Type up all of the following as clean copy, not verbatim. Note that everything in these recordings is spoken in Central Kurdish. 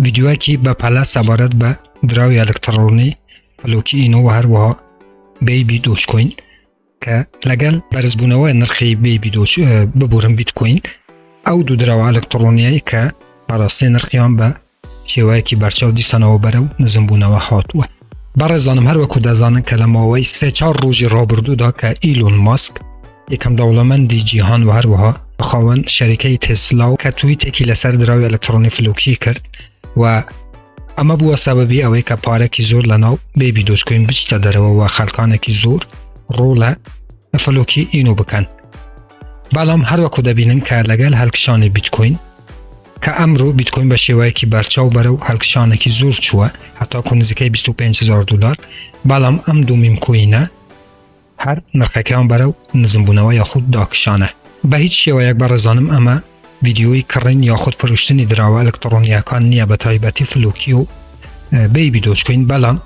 ویدیویی که به پله سبارت به دراوی الکترونی فلوکی اینو و هر وها بیبی دوش کوین که لگل برزبونوه نرخی بیبی دوش ببورن بیت کوین او دو دراوی الکترونیایی که براسته نرخیان به شیوهی که برچاو دیسانو برو نظم بونوه هاتوه. برزانم هر وکو دزانن که لماوی 3-4 روزی رابردو دا که ایلون ماسک یکم دولمندی جیهان و هر وها بخواهن شرکه تسلا که توییتی که لسر دراوی الکترونی فلوکی کرد و اما بو سببی اوی که پاره کی زور لناو بیبی دوش کوین بچتا داره و خلقانه کی زور روله فلوکی اینو بکن. بلام هر وکو دبینن که لگل هلکشان بیت کوین که امرو بیت کوین به شیوهی که برچاو برو هلکشانه کی زور چوه حتی کنزیکه 25,000 دلار. بلام ام دومیم کوینه هر نرخه هم برو نظم بونوه یا خود داکشانه. به هیچ شیوه یک برزانم اما ویدیوی کرین یا خود فروشتنی دراوه الکترونیه کان نیه به تایبتی فلوکی و بیبی دوش کوین. بلام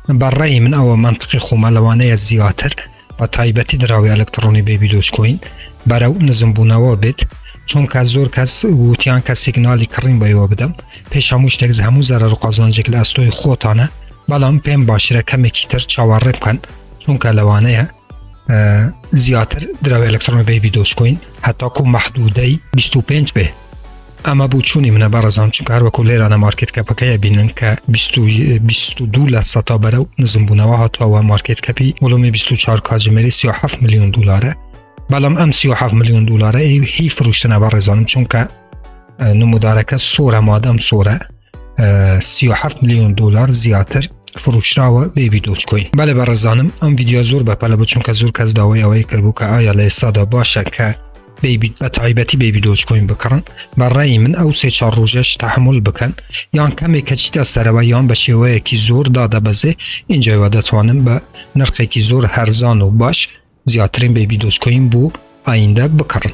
بر رأی من او منطقی خومالوانه زیادتر به تایبتی دراوه الکترونی بیبی دوش کوین برو نظم بونوه بید چون که زور کس گوتیان که سیگنالی کرین بایو بدم پیش هموش تگز همو ضرر و قازانجک لاستوی خودتانه. بلام پیم باشره کمی کتر چاور بکن چون که لوانه زیادتر دراوی الکترونی بیبی دوش کوین حتی که محدوده 25 به اما بوچونی منه برازان چون که هر وکو لیرانه مارکت کپکه بینن که 22 لسطا برو نظم بونوه حتی و مارکت کپی ولومی 24 کاجمری 37 میلیون دلاره. بلام ام 37 میلیون دلاره هی فروشتنه برازانم چون که نموداره که سوره مادم سوره 37 میلیون دلار زیادتر فروش را و بیبی دوش کوین. بله برازانم ام ویدیو زور بپله بود چون که زور کس داوی اوی کربو که آیا لیسادا باشه که بیبی به تایبتی بیبی دوش کوین بکرن. بر رأی من او 3-4 روزش تحمل بکن یان کمی کچیتا سره و یان به شیوه کی زور داده بزه اینجا و دتوانم به نرخی کی زور هرزان و باش زیادترین بیبی دوش کوین بو آینده بکرن.